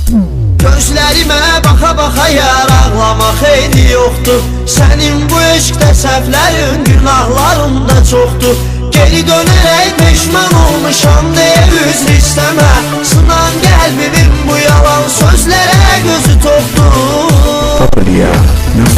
Gözlərimə baxa-baxa yar ağlamaq xeyri yoxdur. Sənin bu eşqdə səhvlərin, günahların da çoxdur. Geri dönərək peşman olmuşam deyə üzr istəmə. Sınan qəlbimin bu yalan sözlərə gözü toxdur.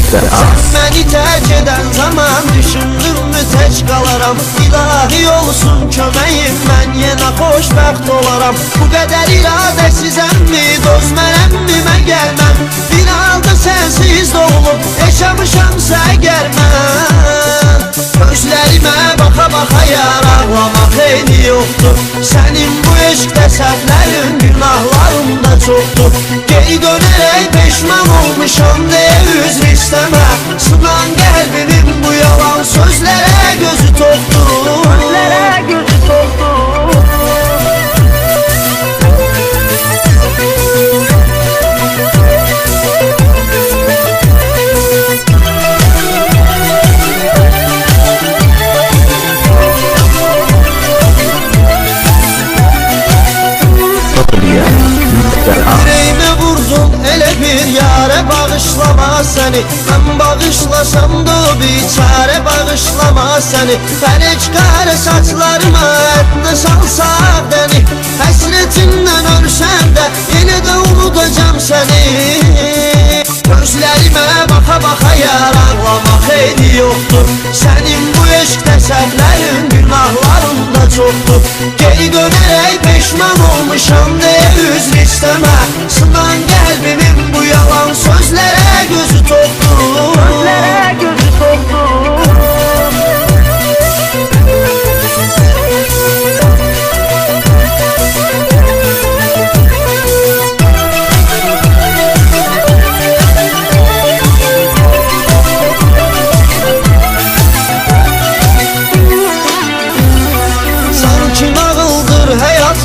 Sən məni tərk edən zaman düşündüm-mü tək qalaram. İlahi olsun köməyim, mən yenə xoşbəxt olaram. Bu qədər iradəsizəmmi, dözmərəmmi mən gəlməm. Bir halda sənsiz doğulub, yaşamışamsa əgər mən. Gözlərimə baxa-baxa yar ağlamaq xeyri yoxdur. Sənin bu eşqdə səhvlərin, günahların da çoxdur. Geri dönərək peşman olmuşam deyə üzr istəmə. Sınan qəlbimin bu yalan sözlərə gözü toxdur. Sözlərə gözü toxdur. Yüreğime vurdun elə bir yara bağışlama səni. Mən bağışlasam da o biçare bağışlama səni. Fərək qara saçlarıma ətlə salsaq dəni. Həsretindən ölsəm də yenə də unudacam səni. Gözlərimə baxa-baxa yar ağlamaq xeyri yoxdur. Sənin bu eşqdə səhvlərin, günahların da çoxdur. Geri dönərək peşman olmuşam deyə üzr istəmə. Sınan qəlbimin bu yalan sözlərə gözü toxdur. Sözlərə gözü toxdur.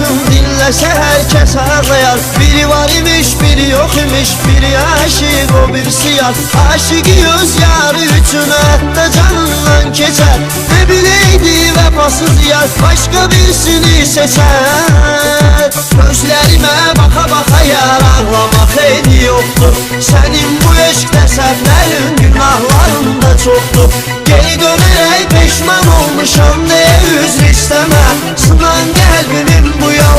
Dinləsə hər kəs ağlayar. Biri var imiş, biri yox imiş. Biri aşık, o birisi yar. Aşıqı öz yarı üçün hətta canından keçər. Ne bileydi vəfasız yar, başqa birisini seçər. Gözlərimə baxa-baxa yar ağlamaq xeyri yoxdur. Sənin bu eşqdə səhvlərin, günahların da çoxdur. Geri dönərək peşman olmuşam deyə üzr istəmə. Sınan qəlbimin bu yalan